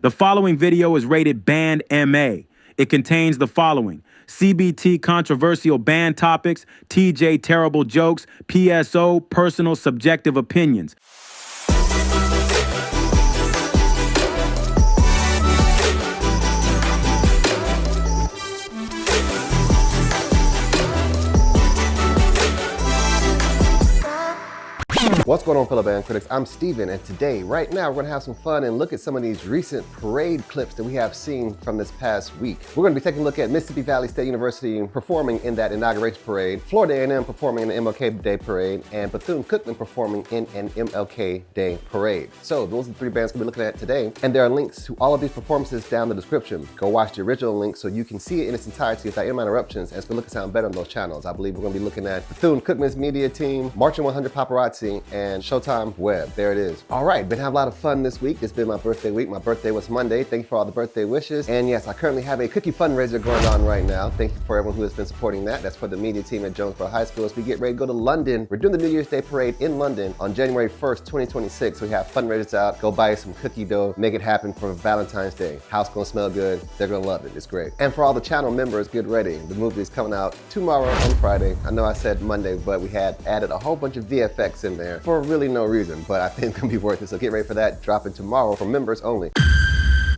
The following video is rated Band MA. It contains the following: CBT controversial band topics, TJ terrible jokes, PSO personal subjective opinions. What's going on, fellow band critics? I'm Steven, and today, right now, we're gonna have some fun and look at some of these recent parade clips that we have seen from this past week. We're gonna be taking a look at Mississippi Valley State University performing in that inauguration parade, Florida A&M performing in the MLK Day parade, and Bethune-Cookman performing in an MLK Day parade. So those are the three bands we'll be looking at today, and there are links to all of these performances down in the description. Go watch the original link so you can see it in its entirety without any interruptions, as we look and sound better on those channels. I believe we're gonna be looking at Bethune-Cookman's Media Team, Marching 100 Paparazzi, and Showtime Web. There it is. All right, been having a lot of fun this week. It's been my birthday week. My birthday was Monday. Thank you for all the birthday wishes. And yes, I currently have a cookie fundraiser going on right now. Thank you for everyone who has been supporting that. That's for the media team at Jonesboro High School as we get ready to go to London. We're doing the New Year's Day parade in London on January 1st, 2026. We have fundraisers out. Go buy some cookie dough. Make it happen for Valentine's Day. House gonna smell good. They're gonna love it. It's great. And for all the channel members, get ready. The movie is coming out tomorrow on Friday. I know I said Monday, but we had added a whole bunch of VFX in there for really no reason, but I think it's gonna be worth it. So get ready for that. Dropping tomorrow for members only.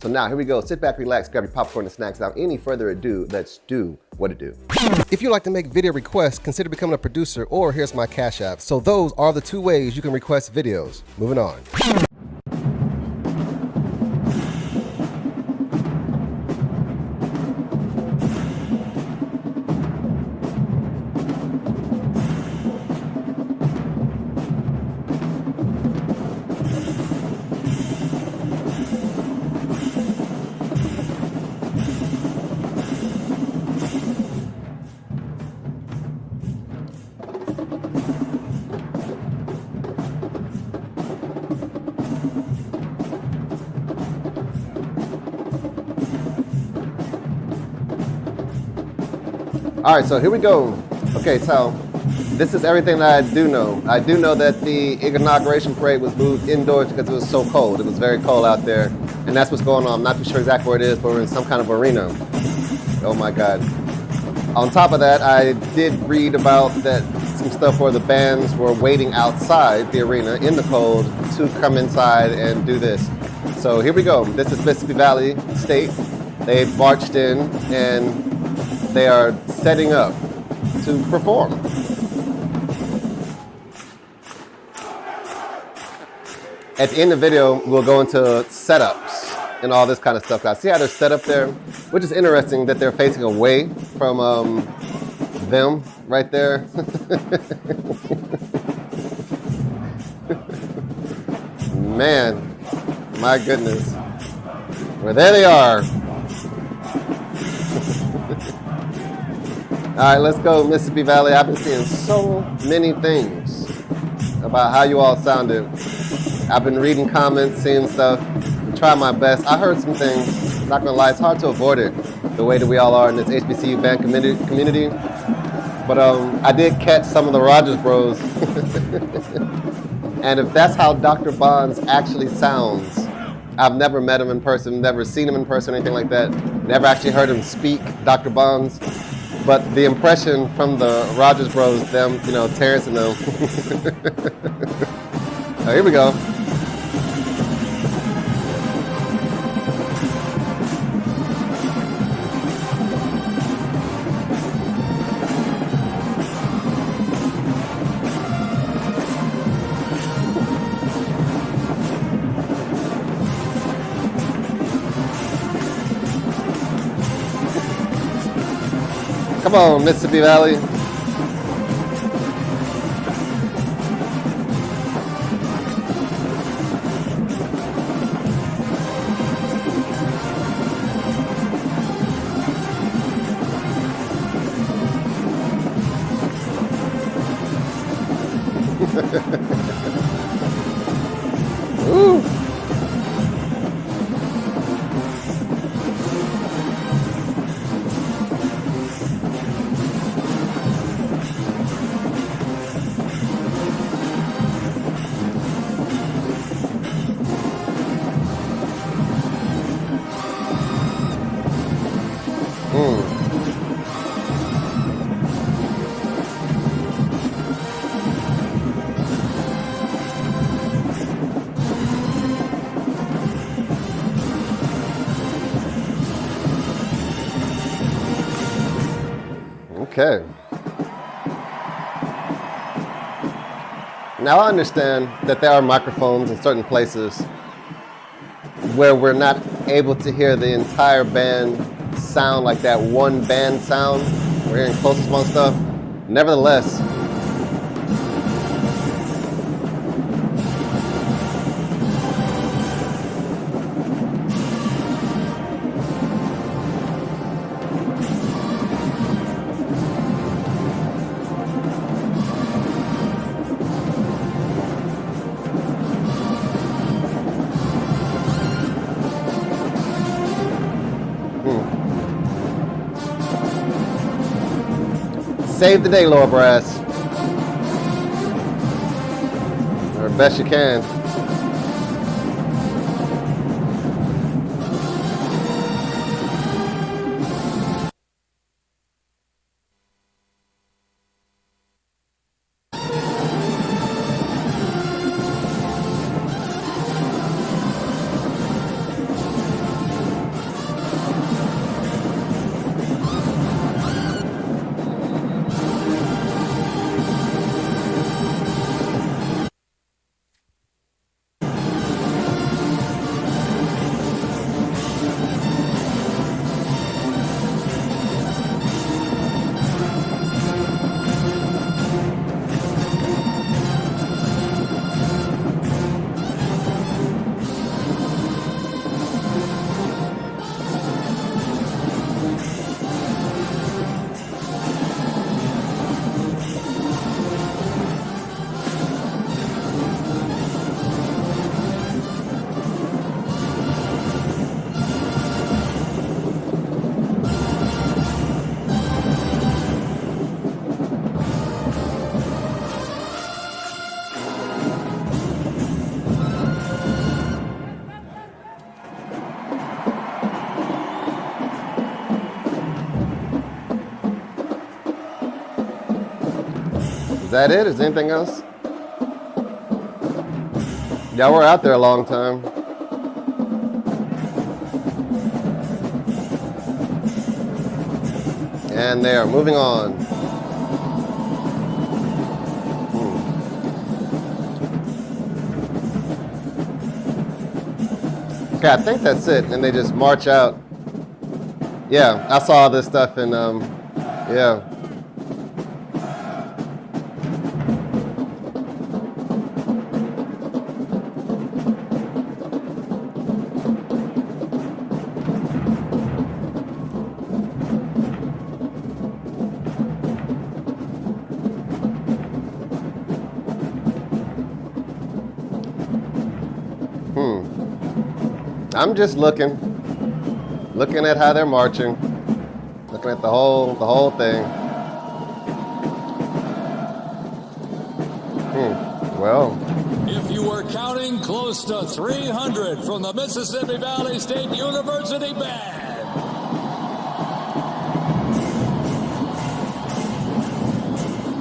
So now here we go. Sit back, relax, grab your popcorn and snacks. Without any further ado, let's do what it do. If you'd like to make video requests, consider becoming a producer, or here's my Cash App. So those are the two ways you can request videos. Moving on. All right, so here we go. Okay, so this is everything that I do know. I do know that the inauguration parade was moved indoors because it was so cold. It was very cold out there, and that's what's going on. I'm not too sure exactly where it is, but we're in some kind of arena. Oh my God. On top of that, I did read about that some stuff where the bands were waiting outside the arena in the cold to come inside and do this. So here we go. This is Mississippi Valley State. They marched in and they are setting up to perform. At the end of the video, we'll go into setups and all this kind of stuff. I see how they're set up there, which is interesting that they're facing away from them right there. Man, my goodness. Well, there they are. All right, let's go Mississippi Valley. I've been seeing so many things about how you all sounded. I've been reading comments, seeing stuff, and trying my best. I heard some things, not gonna lie, it's hard to avoid it the way that we all are in this HBCU band community. But I did catch some of the Rogers Bros. And if that's how Dr. Bonds actually sounds, I've never met him in person, never seen him in person, anything like that. Never actually heard him speak, Dr. Bonds. But the impression from the Rogers Bros, them, you know, Terrence and them. Oh, here we go. Come on, Mississippi Valley. Ooh. Okay. Now I understand that there are microphones in certain places where we're not able to hear the entire band sound like that one band sound. We're hearing closest among stuff. Nevertheless, save the day, Lower Brass. Or best you can. Is that it? Is there anything else? Yeah, we're out there a long time. And they are moving on. Okay, I think that's it. And they just march out. Yeah, I saw all this stuff in, yeah. I'm just looking at how they're marching, looking at the whole thing. Well, if you were counting, close to 300 from the Mississippi Valley State University Band.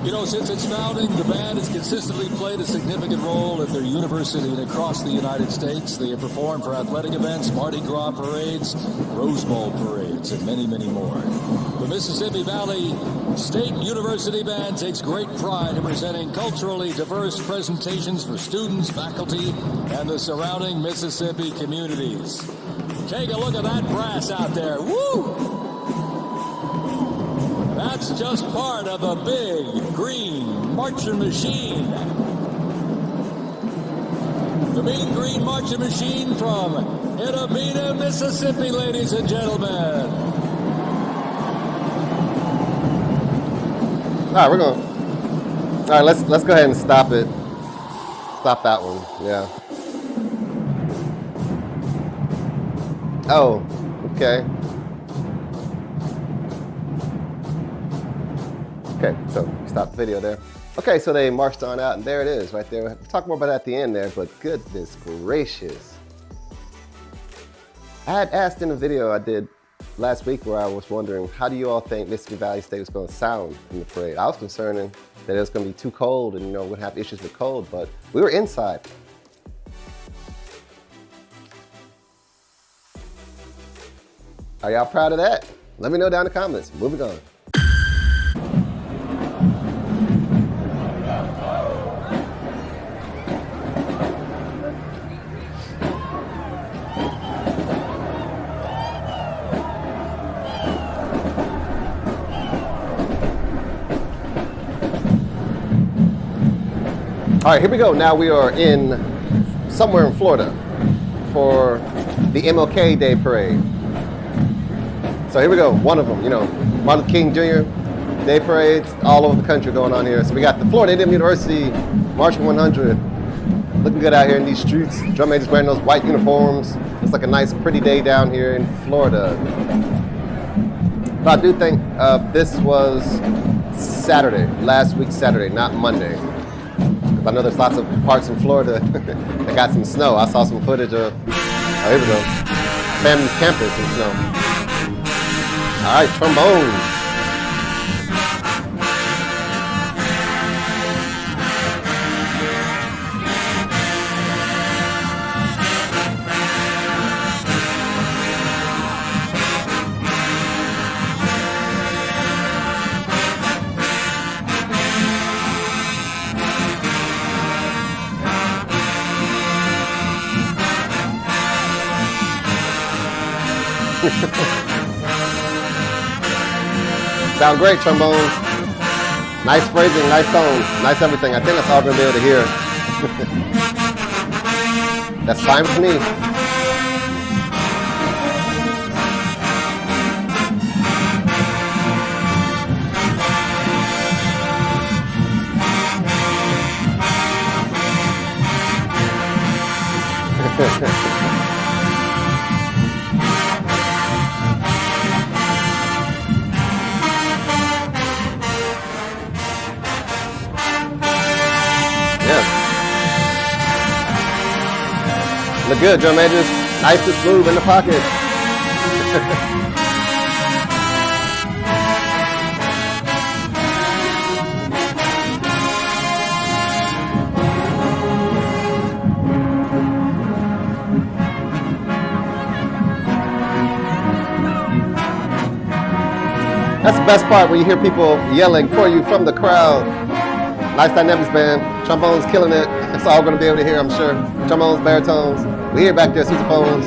You know, since its founding, the band has consistently played a significant role at their university and across the United States. They have performed for athletic events, Mardi Gras parades, Rose Bowl parades, and many, many more. The Mississippi Valley State University Band takes great pride in presenting culturally diverse presentations for students, faculty, and the surrounding Mississippi communities. Take a look at that brass out there. Woo! That's just part of the big green marching machine. The big green marching machine from Itabena, Mississippi, ladies and gentlemen. all right, we're going. All right, let's go ahead and stop it. Stop that one. Yeah. Oh, okay. Okay, so stop the video there. Okay, so they marched on out, and there it is right there. We'll talk more about that at the end there, but goodness gracious. I had asked in a video I did last week where I was wondering, how do you all think Mississippi Valley State was going to sound in the parade? I was concerned that it was going to be too cold and, would have issues with cold, but we were inside. Are y'all proud of that? Let me know down in the comments. Moving on. All right, here we go. Now we are in somewhere in Florida for the MLK Day Parade. So here we go, one of them, you know, Martin Luther King Jr. Day parades all over the country going on here. So we got the Florida A&M University Marching 100. Looking good out here in these streets. Drum majors wearing those white uniforms. It's like a nice, pretty day down here in Florida. But I do think this was Saturday, last week Saturday, not Monday. Because I know there's lots of parts in Florida that got some snow. I saw some footage of, oh, here we go, FAMU's campus in snow. All right, trombones. Sound great, trombones. Nice phrasing, nice tone, nice everything. I think that's all we're gonna be able to hear. That's fine with me. Look good, drum majors. Nice and smooth in the pocket. That's the best part, when you hear people yelling for you from the crowd. Nice dynamics, band. Trombones killing it. That's all we're going to be able to hear, I'm sure. Trombones, baritones. We hear back there, sousaphones.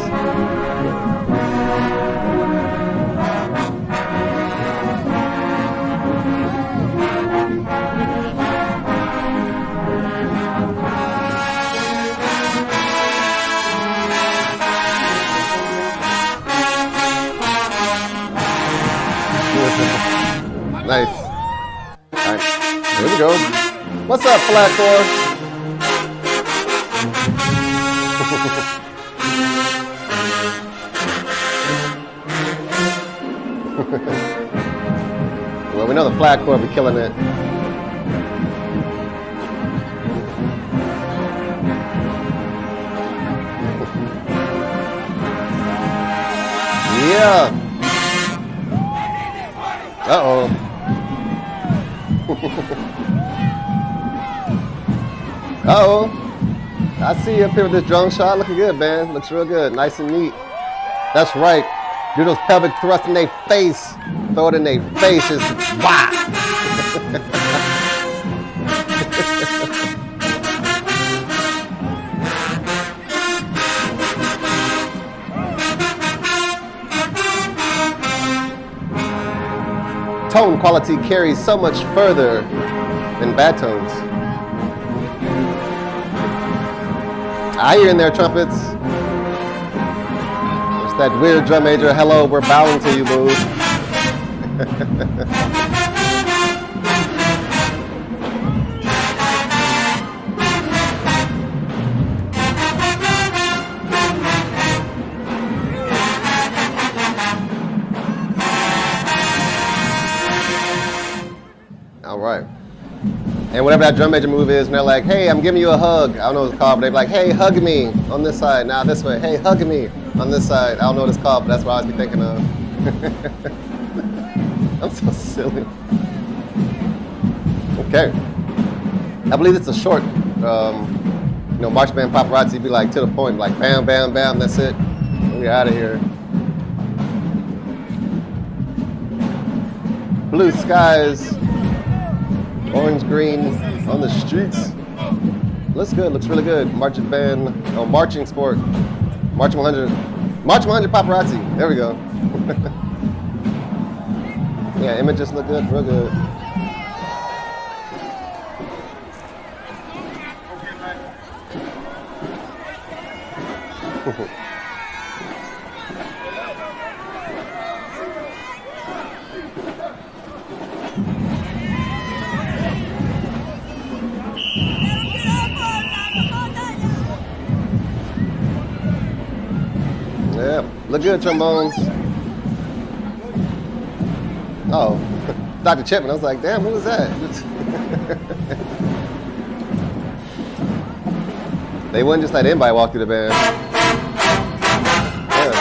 Nice. All right, here we go. What's up, Flat Core? Well, we know the Flat Core will be killing it. Yeah. Uh-oh. Uh-oh. I see you up here with this drone shot. Looking good, man. Looks real good. Nice and neat. That's right. Do those pelvic thrusts in their face. Throw it in their faces. Wow. Tone quality carries so much further than bad tones. I hear in there trumpets. It's that weird drum major. Hello, we're bowing to you, boo. All right. And whatever that drum major move is, and they're like, hey, I'm giving you a hug. I don't know what it's called, but they're like, hey, hug me on this side. Now this way. Hey, hug me on this side. I don't know what it's called, but that's what I always be thinking of. I'm so silly. Okay. I believe it's a short, march band Paparazzi be like to the point, like bam, bam, bam, that's it. We're out of here. Blue skies. Orange, green on the streets. Looks good, looks really good. Marching band, marching sport. Marching 100. Marching 100 Paparazzi. There we go. Yeah, images look good, real good. Yeah, look good, trombones. Oh, Dr. Chipman. I was like, damn, who was that? They wouldn't just let anybody walk through the band. Yeah.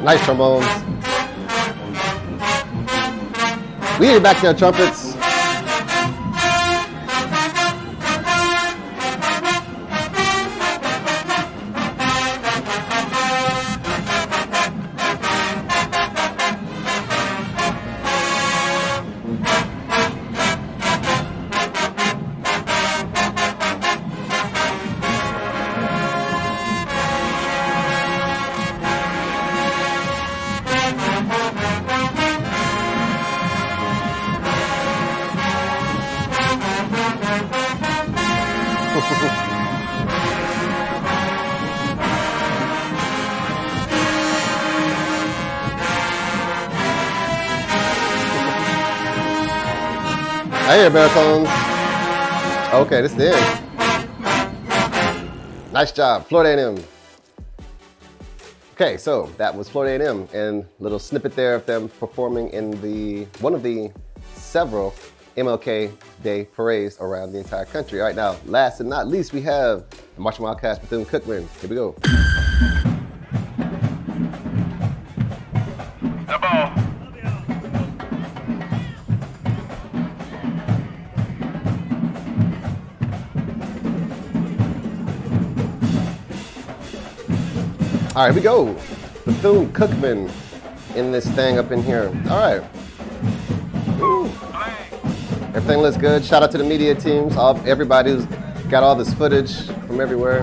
Nice trombones. We need to back there, trumpets. I hear baritones. Okay, this is the end. Nice job, Florida A&M. Okay, so that was Florida A&M, and a little snippet there of them performing in one of the several MLK Day parades around the entire country. All right, now, last and not least, we have the Marching Wildcats, Bethune-Cookman. Here we go. The ball. All right, here we go. Bethune-Cookman in this thing up in here. All right. Ooh. Everything looks good. Shout out to the media teams, everybody who's got all this footage from everywhere.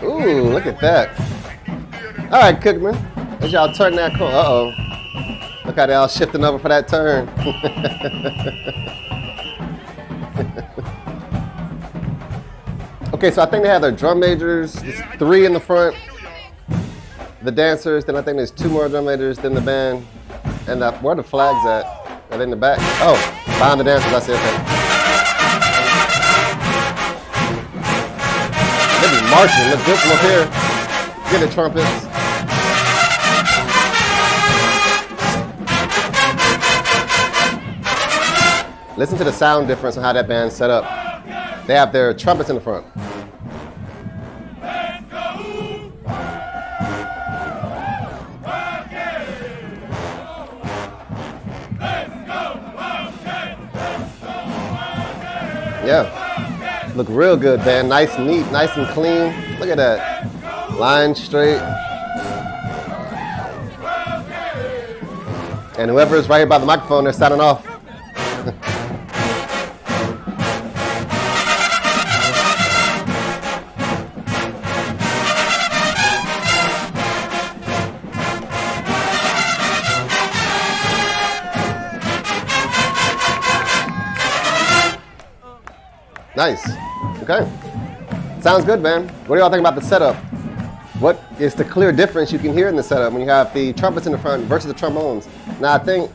Ooh, look at that. All right, Cookman. As y'all turn that corner, uh-oh. Look how they all shifting over for that turn. Okay, so I think they have their drum majors, there's 3 in the front, the dancers, then I think there's 2 more drum majors, then the band, and where are the flags at? Are they in the back? Oh, behind the dancers, I see, okay. They be marching, look good from up here. Get the trumpets. Listen to the sound difference on how that band's set up. They have their trumpets in the front. Yeah, look real good, band. Nice, neat, nice and clean. Look at that. Line straight. And whoever's right here by the microphone, they're signing off. Nice. Okay. Sounds good, man. What do y'all think about the setup? What is the clear difference you can hear in the setup when you have the trumpets in the front versus the trombones? Now, I think,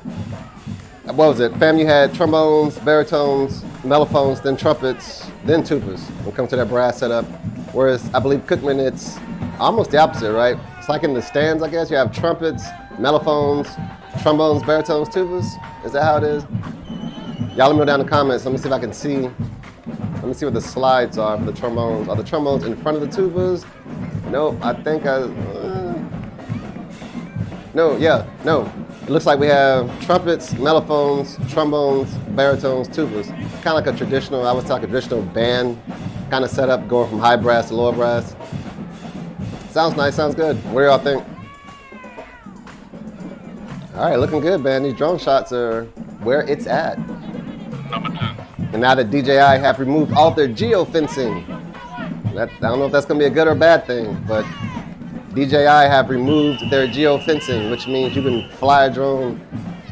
what was it? FAMU had trombones, baritones, mellophones, then trumpets, then tubas when it comes to that brass setup. Whereas I believe Cookman, it's almost the opposite, right? It's like in the stands, I guess. You have trumpets, mellophones, trombones, baritones, tubas. Is that how it is? Y'all let me know down in the comments. Let me see if I can see. Let me see what the slides are for the trombones. Are the trombones in front of the tubas? No, I think no, yeah, no. It looks like we have trumpets, mellophones, trombones, baritones, tubas. Kind of like a traditional, I would talk a traditional band kind of setup, going from high brass to lower brass. Sounds nice, sounds good. What do y'all think? All right, looking good, man. These drone shots are where it's at. Number 10. And now that DJI have removed all their geofencing, I don't know if that's going to be a good or bad thing, but DJI have removed their geofencing, which means you can fly a drone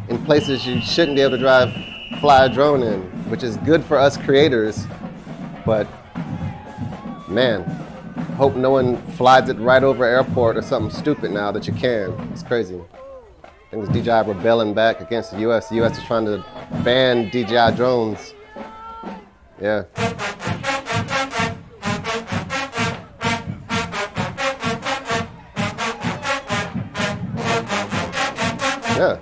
in places you shouldn't be able to fly a drone in, which is good for us creators. But man, hope no one flies it right over airport or something stupid now that you can. It's crazy. I think it's DJI rebelling back against the US. The US is trying to ban DJI drones. Yeah. Yeah.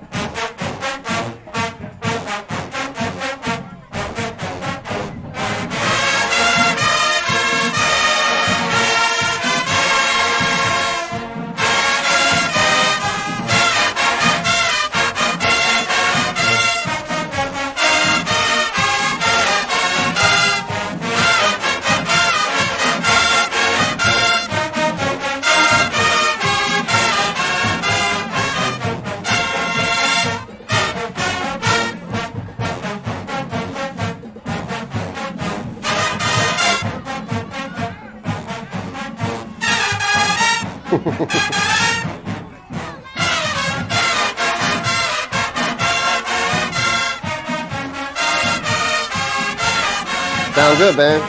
Sound good, man.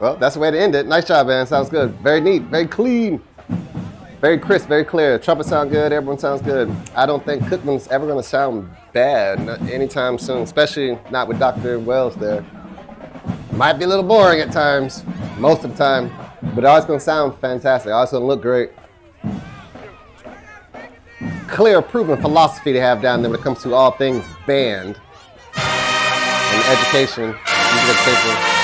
Well, that's the way to end it. Nice job, man. Sounds good. Very neat, very clean, very crisp, very clear. Trumpet sound good. Everyone sounds good. I don't think Cookman's ever going to sound bad anytime soon, especially not with Dr. Wells there. Might be a little boring at times, most of the time, but always going to sound fantastic. Always going to look great. Clear, proven philosophy they have down there when it comes to all things band and education, music education.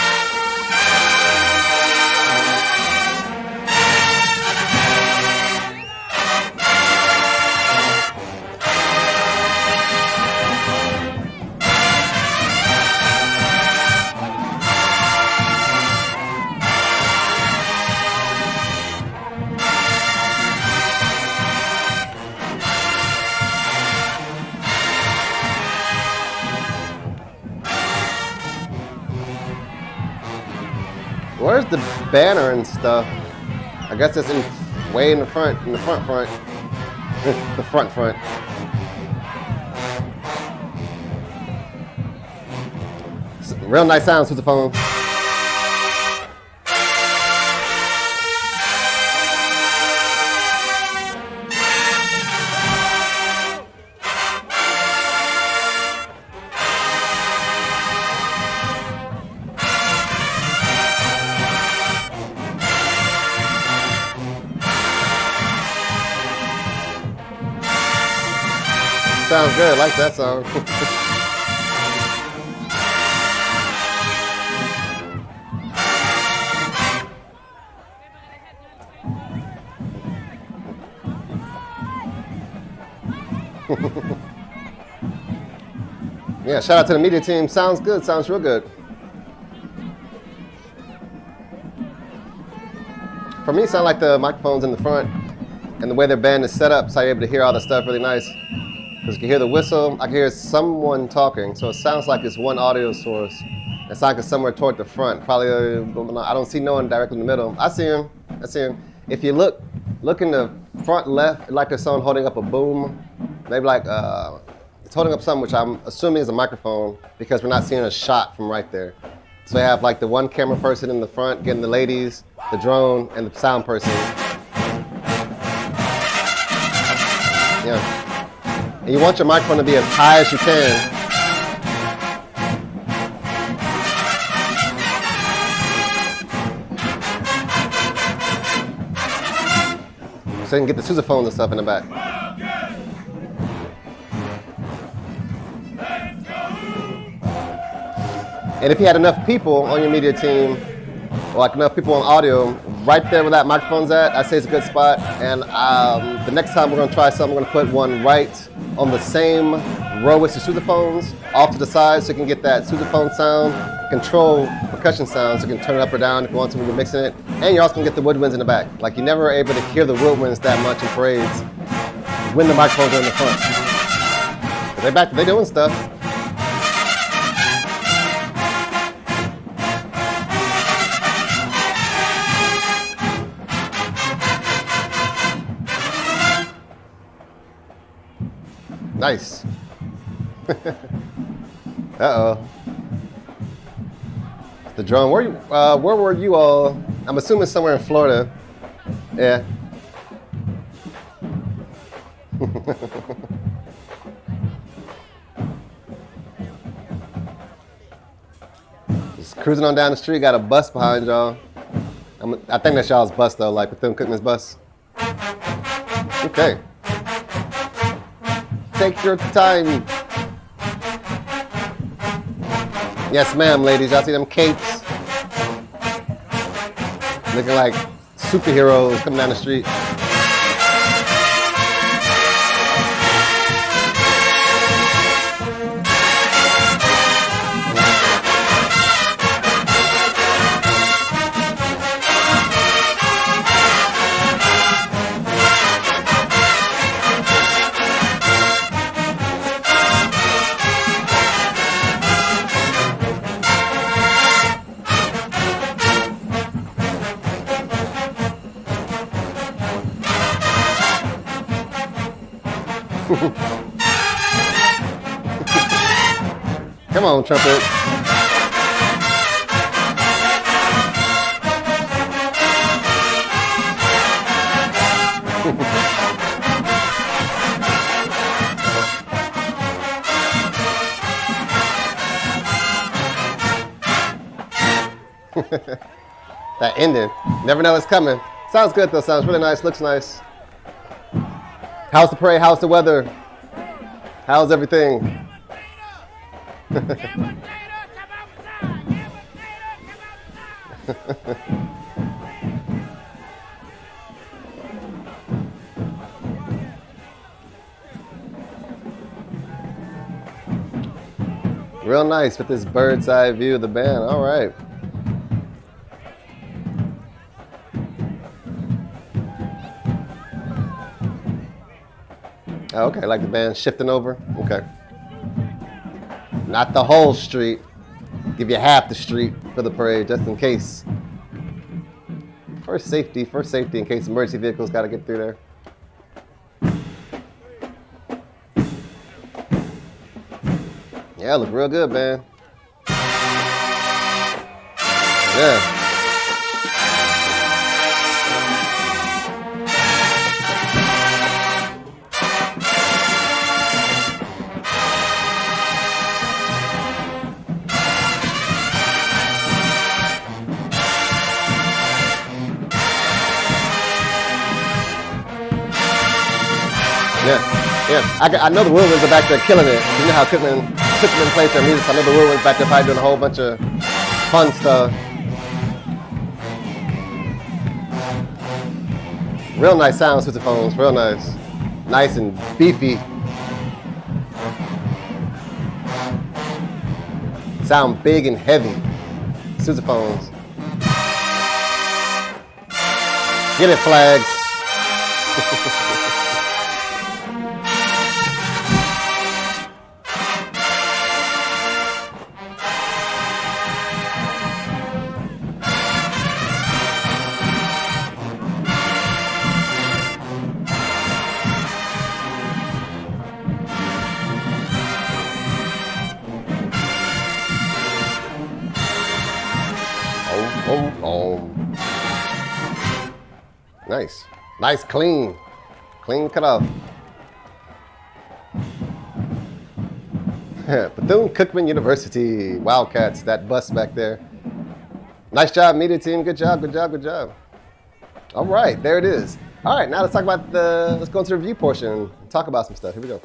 Where's the banner and stuff? I guess it's way in the front, the front. The front. Real nice sound, sousaphone. Sounds good, I like that song. Yeah, shout out to the media team. Sounds good, sounds real good. For me, it sounds like the microphones in the front and the way their band is set up, so you're able to hear all the stuff really nice. Because you can hear the whistle, I can hear someone talking, so it sounds like it's one audio source. It's like it's somewhere toward the front. Probably, I don't see no one directly in the middle. I see him. If you look in the front left, like there's someone holding up a boom. Maybe like, it's holding up something, which I'm assuming is a microphone, because we're not seeing a shot from right there. So you have like the one camera person in the front, getting the ladies, the drone, and the sound person. Yeah. And you want your microphone to be as high as you can. So you can get the sousaphone and stuff in the back. And if you had enough people on your media team, or like enough people on audio, right there where that microphone's at, I'd say it's a good spot. And the next time we're gonna try something, we're gonna put one right on the same row with your sousaphones off to the side so you can get that sousaphone sound, control percussion sound so you can turn it up or down if you want to when you're mixing it. And you're also gonna get the woodwinds in the back. Like, you're never able to hear the woodwinds that much in parades when the microphones are in the front. They doing stuff. Nice. Uh-oh. The drone. Where were you all? I'm assuming somewhere in Florida. Yeah. Just cruising on down the street, got a bus behind y'all. I think that's y'all's bus though, like Bethune-Cookman's bus. Okay. Take your time. Yes, ma'am, ladies. Y'all see them capes? Looking like superheroes coming down the street. Come on, trumpet. That ending. Never know it's coming. Sounds good though. Sounds really nice. Looks nice. How's the parade? How's the weather? How's everything? Real nice with this bird's eye view of the band. All right. Oh, okay, like the band shifting over. Okay. Not the whole street. Give you half the street for the parade, just in case. First safety in case emergency vehicles got to get through there. Yeah, look real good, man. Yeah. Yeah, I know the Whirlwinds are back there killing it. You know how Cookman plays their music. I know the Whirlwinds back there probably doing a whole bunch of fun stuff. Real nice sound sousaphones, real nice. Nice and beefy. Sound big and heavy. Sousaphones. Get it, flags. Nice. Nice, clean. Clean cut off. Bethune-Cookman University. Wildcats, that bus back there. Nice job, media team. Good job, good job, good job. All right, there it is. All right, now let's talk about let's go into the review portion and talk about some stuff. Here we go.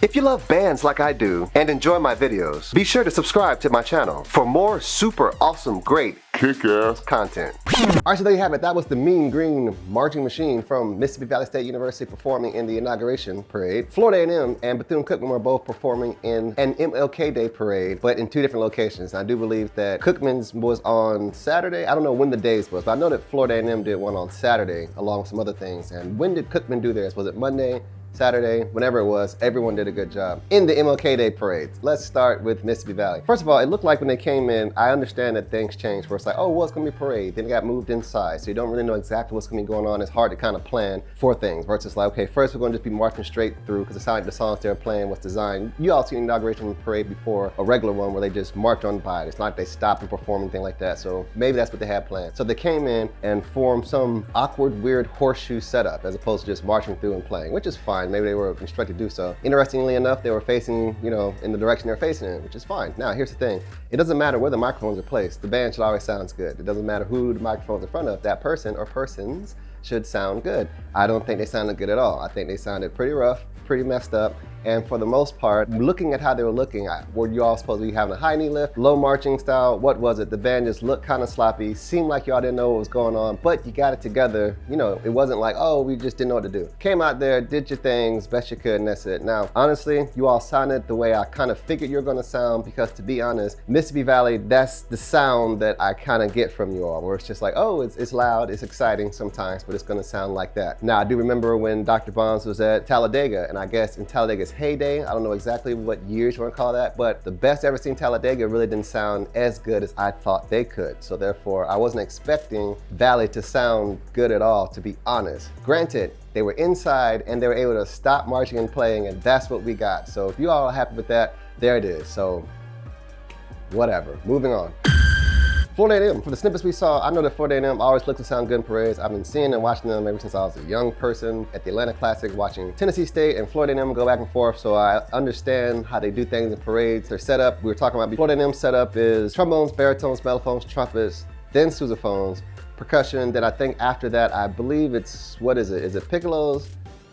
If you love bands like I do and enjoy my videos, be sure to subscribe to my channel for more super awesome, great, kick-ass content. All right, so there you have it. That was the Mean Green Marching Machine from Mississippi Valley State University performing in the inauguration parade. Florida A&M and Bethune-Cookman were both performing in an MLK Day parade, but in two different locations. And I do believe that Cookman's was on Saturday. I don't know when the days was, but I know that Florida A&M did one on Saturday along with some other things. And when did Cookman do theirs? Was it Monday? Saturday, whenever it was, everyone did a good job. In the MLK Day parades, let's start with Mississippi Valley. First of all, it looked like when they came in, I understand that things changed where it's like, oh, well, it's gonna be a parade. Then it got moved inside. So you don't really know exactly what's gonna be going on. It's hard to kind of plan for things versus like, okay, first we're gonna just be marching straight through because it sounded like the songs they were playing was designed. You all seen the inauguration parade before a regular one where they just march on by. It's not like they stop and perform anything like that. So maybe that's what they had planned. So they came in and formed some awkward, weird horseshoe setup as opposed to just marching through and playing, which is fine. Maybe they were instructed to do so. Interestingly enough, they were facing, in the direction they're facing in, which is fine. Now, here's the thing. It doesn't matter where the microphones are placed. The band should always sound good. It doesn't matter who the microphone's in front of. That person or persons should sound good. I don't think they sounded good at all. I think they sounded pretty rough, pretty messed up. And for the most part, looking at how they were looking, were you all supposed to be having a high knee lift, low marching style? What was it? The band just looked kind of sloppy, seemed like y'all didn't know what was going on, but you got it together. It wasn't like, oh, we just didn't know what to do. Came out there, did your things, best you could, and that's it. Now, honestly, you all sounded the way I kind of figured you were gonna sound because to be honest, Mississippi Valley, that's the sound that I kind of get from you all, where it's just like, oh, it's loud, it's exciting sometimes, but it's gonna sound like that. Now, I do remember when Dr. Bonds was at Talladega, and I guess in Talladega's heyday, I don't know exactly what years you want to call that, but the best ever seen Talladega really didn't sound as good as I thought they could. So therefore, I wasn't expecting Valley to sound good at all, to be honest. Granted, they were inside and they were able to stop marching and playing, and that's what we got. So if you all are happy with that, there it is. So whatever, moving on. Florida A&M, for the snippets we saw, I know that Florida A&M always looks to sound good in parades. I've been seeing and watching them ever since I was a young person at the Atlanta Classic, watching Tennessee State and Florida A&M go back and forth, so I understand how they do things in parades. Their setup, we were talking about, Florida A&M setup is trombones, baritones, mellophones, trumpets, then sousaphones, percussion. Then I think after that, I believe it's, what is it? Is it piccolos?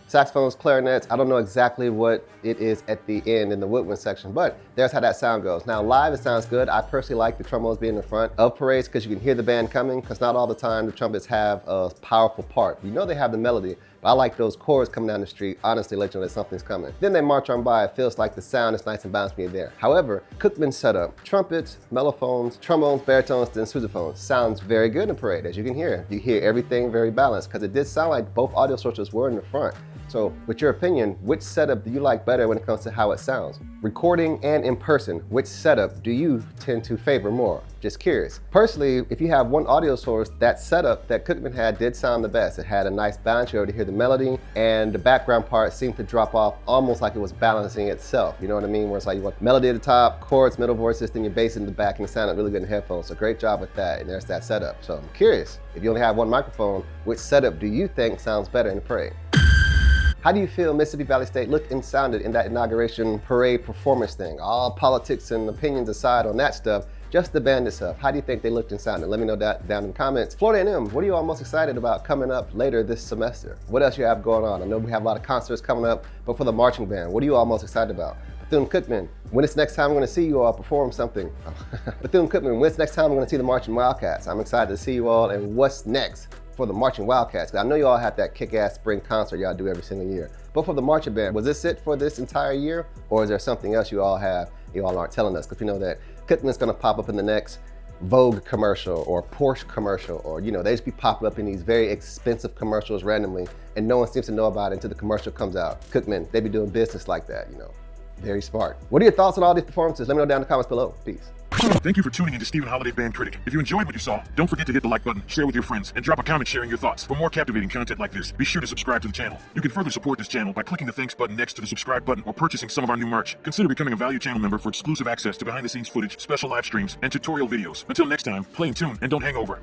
Saxophones, clarinets, I don't know exactly what it is at the end in the woodwind section, but there's how that sound goes. Now live, it sounds good. I personally like the trombones being in the front of parades because you can hear the band coming, because not all the time the trumpets have a powerful part. You know they have the melody, but I like those chords coming down the street, honestly let you know that something's coming. Then they march on by, it feels like the sound is nice and balanced when you're there. However, Cookman's setup, trumpets, mellophones, trombones, baritones, then sousaphones, sounds very good in a parade, as you can hear. You hear everything very balanced, because it did sound like both audio sources were in the front. So, with your opinion, which setup do you like better when it comes to how it sounds? Recording and in person, which setup do you tend to favor more? Just curious. Personally, if you have one audio source, that setup that Cookman had did sound the best. It had a nice balance. You were able to hear the melody, and the background part seemed to drop off almost like it was balancing itself. You know what I mean? Where it's like you want melody at the top, chords, middle voices, then your bass in the back, and it sounded really good in headphones. So great job with that, and there's that setup. So I'm curious, if you only have one microphone, which setup do you think sounds better in the parade? How do you feel Mississippi Valley State looked and sounded in that inauguration parade performance thing? All politics and opinions aside on that stuff, just the band itself. How do you think they looked and sounded? Let me know that down in the comments. Florida A&M, what are you all most excited about coming up later this semester? What else you have going on? I know we have a lot of concerts coming up, but for the marching band, what are you all most excited about? Bethune-Cookman, when it's next time I'm gonna see you all perform something? Bethune-Cookman, when's next time I'm gonna see the Marching Wildcats? I'm excited to see you all, and what's next for the Marching Wildcats? I know you all have that kick-ass spring concert y'all do every single year. But for the marching band, was this it for this entire year? Or is there something else you all have you all aren't telling us? Because we know that Cookman's gonna pop up in the next Vogue commercial or Porsche commercial, or they just be popping up in these very expensive commercials randomly, and no one seems to know about it until the commercial comes out. Cookman, they be doing business like that, Very smart. What are your thoughts on all these performances? Let me know down in the comments below. Peace. Thank you for tuning in to Stephen Holiday Band Critic. If you enjoyed what you saw, don't forget to hit the like button, share with your friends, and drop a comment sharing your thoughts. For more captivating content like this, be sure to subscribe to the channel. You can further support this channel by clicking the thanks button next to the subscribe button or purchasing some of our new merch. Consider becoming a value channel member for exclusive access to behind the scenes footage, special live streams, and tutorial videos. Until next time, play in tune and don't hang over.